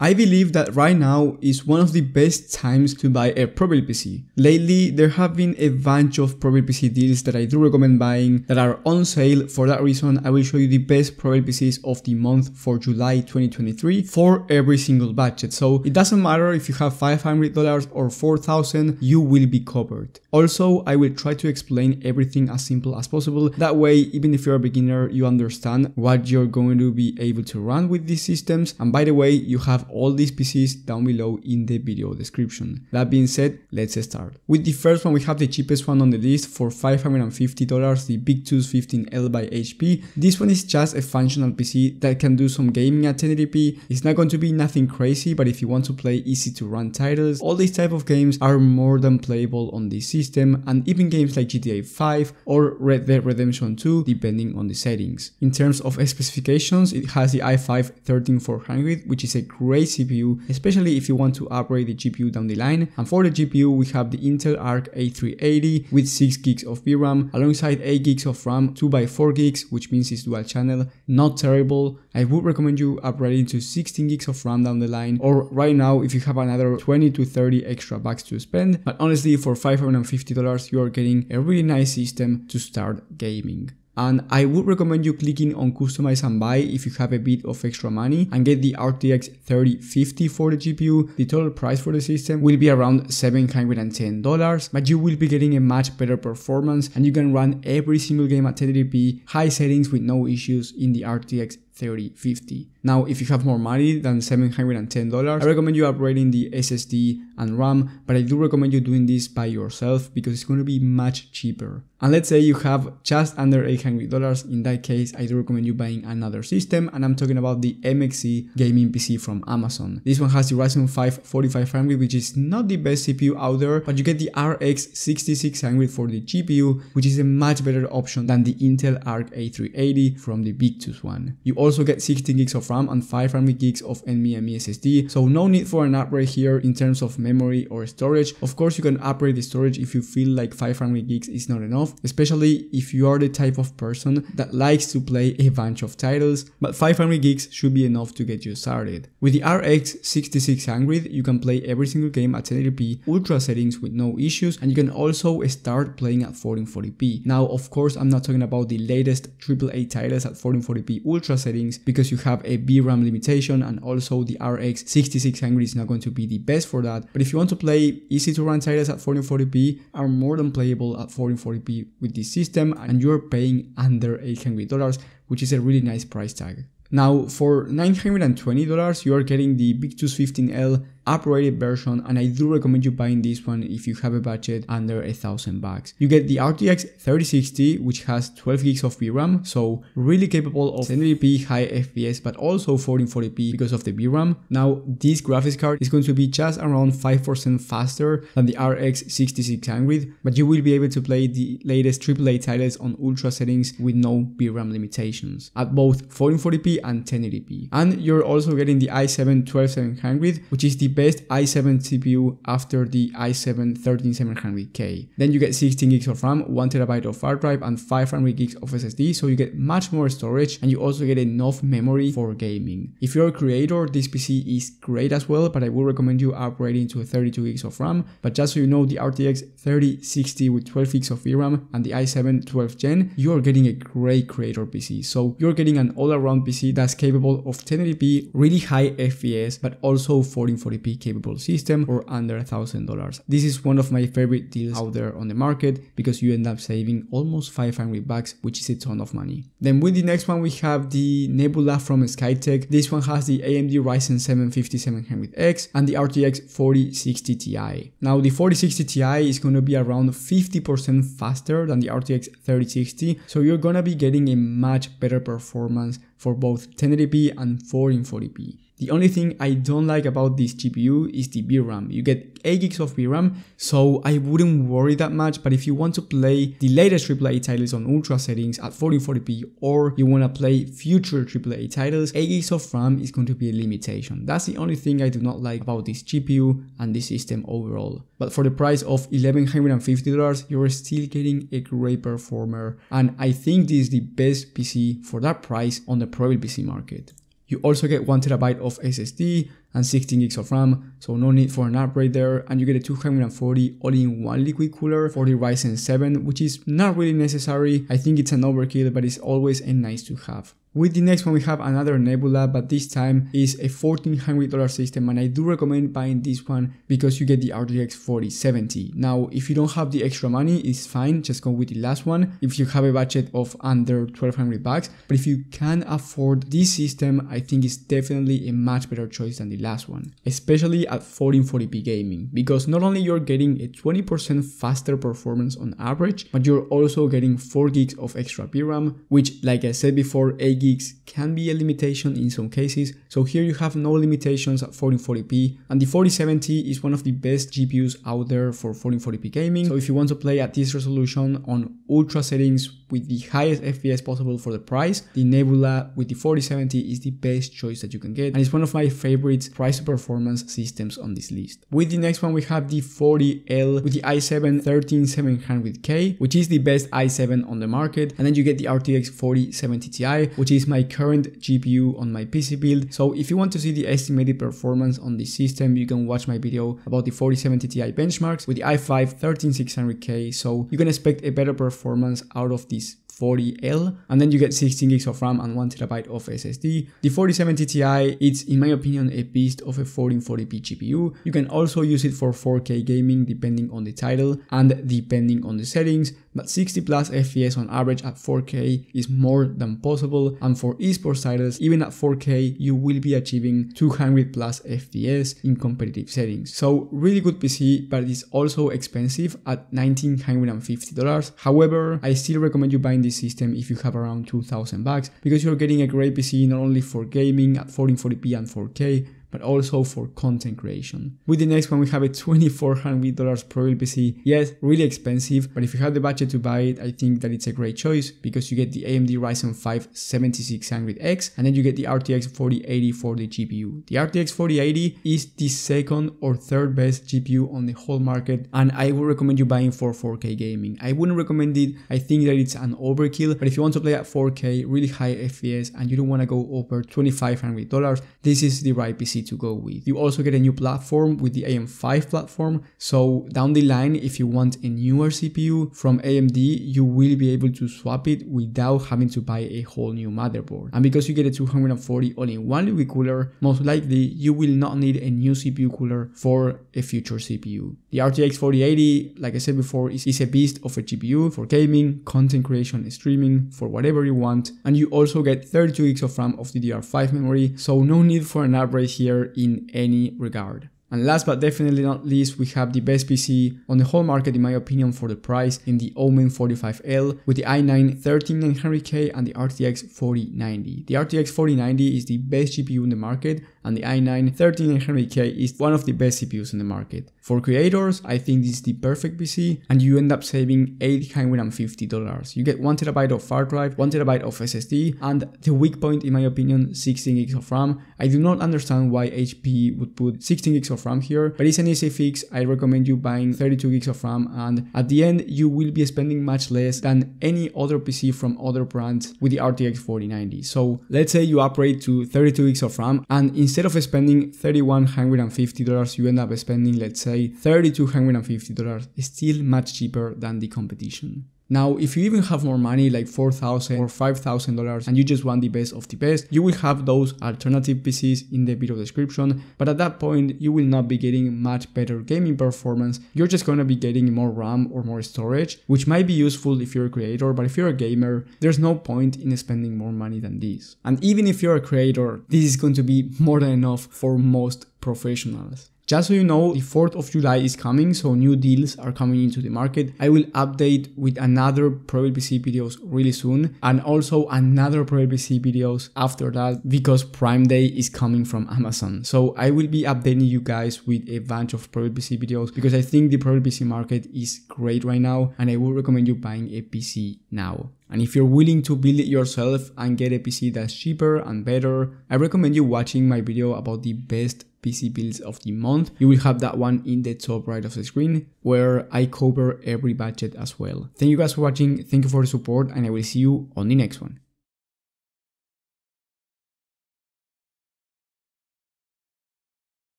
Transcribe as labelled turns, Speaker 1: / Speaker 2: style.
Speaker 1: I believe that right now is one of the best times to buy a Prebuilt PC. Lately, there have been a bunch of Prebuilt PC deals that I do recommend buying that are on sale. For that reason, I will show you the best Prebuilt PCs of the month for July 2023 for every single budget. So it doesn't matter if you have $500 or $4,000, you will be covered. Also, I will try to explain everything as simple as possible. That way, even if you're a beginner, you understand what you're going to be able to run with these systems. And by the way, you have all these PCs down below in the video description. That being said, let's start. With the first one, we have the cheapest one on the list for $550, the Big Tooth 15L by HP. This one is just a functional PC that can do some gaming at 1080p. It's not going to be nothing crazy, but if you want to play easy to run titles, all these type of games are more than playable on this system, and even games like GTA 5 or Red Dead Redemption 2, depending on the settings. In terms of specifications, it has the i5-13400, which is a great CPU, especially if you want to upgrade the GPU down the line. And for the GPU, we have the Intel Arc A380 with 6 gigs of VRAM alongside 8 gigs of RAM, 2x4 gigs, which means it's dual channel. Not terrible. I would recommend you upgrading to 16 gigs of RAM down the line, or right now if you have another 20 to 30 extra bucks to spend. But honestly, for $550, you are getting a really nice system to start gaming. And I would recommend you clicking on customize and buy if you have a bit of extra money and get the RTX 3050 for the GPU. The total price for the system will be around $710, but you will be getting a much better performance and you can run every single game at 1080p, high settings with no issues in the RTX 3050. Now, if you have more money than $710, I recommend you upgrading the SSD and RAM, but I do recommend you doing this by yourself because it's going to be much cheaper. And let's say you have just under $800, in that case, I do recommend you buying another system, and I'm talking about the MXC gaming PC from Amazon. This one has the Ryzen 5 4500, which is not the best CPU out there, but you get the RX 6600 for the GPU, which is a much better option than the Intel Arc A380 from the Big Tooth one. You also get 16 gigs of RAM and 500 gigs of NVMe SSD, so no need for an upgrade here in terms of memory or storage. Of course, you can upgrade the storage if you feel like 500 gigs is not enough, especially if you are the type of person that likes to play a bunch of titles, but 500 gigs should be enough to get you started. With the RX 6600, you can play every single game at 1080p ultra settings with no issues, and you can also start playing at 1440p. Now, of course, I'm not talking about the latest AAA titles at 1440p ultra settings because you have a VRAM limitation, and also the RX 6600 is not going to be the best for that. But if you want to play easy to run titles at 1440p, are more than playable at 1440p with this system, and you're paying under $800, which is a really nice price tag. Now, for $920, you are getting the Big Tooth 15L upgraded version, and I do recommend you buying this one if you have a budget under $1,000. You get the RTX 3060, which has 12 gigs of VRAM, so really capable of 1080p high FPS, but also 1440p because of the VRAM. Now, this graphics card is going to be just around 5% faster than the RX 6600, but you will be able to play the latest AAA titles on ultra settings with no VRAM limitations at both 1440p and 1080p. And you're also getting the i7-12700, which is the best i7 CPU after the i7-13700K. Then you get 16 gigs of RAM, 1TB of hard drive, and 500 gigs of SSD, so you get much more storage, and you also get enough memory for gaming. If you're a creator, this PC is great as well, but I would recommend you upgrading to 32 gigs of RAM. But just so you know, the RTX 3060 with 12 gigs of VRAM and the i7 12th gen, you're getting a great creator PC. So you're getting an all-around PC that's capable of 1080p, really high FPS, but also 1440p capable system for under $1,000. This is one of my favorite deals out there on the market because you end up saving almost $500, which is a ton of money. Then with the next one, we have the Nebula from Skytech. This one has the AMD Ryzen 7 5700X and the RTX 4060 Ti. Now, the 4060 Ti is going to be around 50% faster than the RTX 3060, so you're going to be getting a much better performance for both 1080p and 1440p. The only thing I don't like about this GPU is the VRAM. You get 8 gigs of VRAM, so I wouldn't worry that much, but if you want to play the latest AAA titles on ultra settings at 1440p, or you want to play future AAA titles, 8 gigs of RAM is going to be a limitation. That's the only thing I do not like about this GPU and this system overall. But for the price of $1,150, you're still getting a great performer, and I think this is the best PC for that price on the Prebuilt PC market. You also get 1TB of SSD, and 16 gigs of RAM, so no need for an upgrade there, and you get a 240 all-in-one liquid cooler for the Ryzen 7, which is not really necessary. I think it's an overkill, but it's always a nice to have. With the next one we have another Nebula, but this time is a $1,400 system, and I do recommend buying this one because you get the RTX 4070. Now if you don't have the extra money, it's fine, just go with the last one if you have a budget of under 1,200 bucks, but if you can afford this system, I think it's definitely a much better choice than the last one, especially at 1440p gaming, because not only you're getting a 20% faster performance on average, but you're also getting 4 gigs of extra VRAM, which, like I said before, 8 gigs can be a limitation in some cases, so here you have no limitations at 1440p, and the 4070 is one of the best GPUs out there for 1440p gaming, so if you want to play at this resolution on ultra settings with the highest FPS possible for the price, the Nebula with the 4070 is the best choice that you can get, and it's one of my favorite price to performance systems on this list. With the next one we have the 40L with the i7 13700K, which is the best i7 on the market, and then you get the RTX 4070 Ti, which is my current GPU on my PC build. So if you want to see the estimated performance on this system, you can watch my video about the 4070 Ti benchmarks with the i5 13600K, so you can expect a better performance out of this 40L, and then you get 16 gigs of RAM and 1TB of SSD. The 4070 Ti, it's in my opinion a beast of a 1440p GPU. You can also use it for 4K gaming depending on the title and depending on the settings, but 60 plus FPS on average at 4K is more than possible, and for esports titles, even at 4K, you will be achieving 200 plus FPS in competitive settings. So really good PC, but it's also expensive at $1,950. However, I still recommend you buying this system if you have around 2,000 bucks, because you're getting a great PC not only for gaming at 1440p and 4K, but also for content creation. With the next one we have a $2,400 Prebuilt PC. Yes, really expensive, but if you have the budget to buy it, I think that it's a great choice because you get the AMD Ryzen 5 7600X, and then you get the RTX 4080 for the GPU. The RTX 4080 is the second or third best GPU on the whole market, and I would recommend you buying for 4K gaming. I wouldn't recommend it. I think that it's an overkill, but if you want to play at 4K, really high FPS, and you don't want to go over $2,500, this is the right PC to go with. You also get a new platform with the AM5 platform, so down the line, if you want a newer CPU from AMD, you will be able to swap it without having to buy a whole new motherboard. And because you get a 240 all-in-one liquid cooler, most likely you will not need a new CPU cooler for a future CPU. The RTX 4080, like I said before, is a beast of a GPU for gaming, content creation, streaming, for whatever you want, and you also get 32 gigs of RAM of DDR5 memory, so no need for an upgrade here in any regard. And last but definitely not least, we have the best PC on the whole market in my opinion for the price in the Omen 45L with the i9 13900K and the RTX 4090. The RTX 4090 is the best GPU in the market, and the i9 13900K is one of the best CPUs in the market. For creators, I think this is the perfect PC, and you end up saving $850. You get 1TB of hard drive, 1TB of SSD, and the weak point in my opinion, 16 gigs of RAM. I do not understand why HP would put 16 gigs of RAM here, but it's an easy fix. I recommend you buying 32 gigs of RAM, and at the end you will be spending much less than any other PC from other brands with the RTX 4090. So let's say you upgrade to 32 gigs of RAM, and instead of spending $3,150, you end up spending, let's say, $3,250. Still much cheaper than the competition. Now, if you even have more money, like $4,000 or $5,000, and you just want the best of the best, you will have those alternative PCs in the video description, but at that point, you will not be getting much better gaming performance. You're just going to be getting more RAM or more storage, which might be useful if you're a creator, but if you're a gamer, there's no point in spending more money than this. And even if you're a creator, this is going to be more than enough for most professionals. Just so you know, the 4th of July is coming, so new deals are coming into the market. I will update with another Prebuilt PC videos really soon, and also another Prebuilt PC videos after that, because Prime Day is coming from Amazon. So I will be updating you guys with a bunch of Prebuilt PC videos, because I think the Prebuilt PC market is great right now, and I would recommend you buying a PC now. And if you're willing to build it yourself and get a PC that's cheaper and better, I recommend you watching my video about the best PC builds of the month. You will have that one in the top right of the screen, where I cover every budget as well. Thank you guys for watching, thank you for the support, and I will see you on the next one.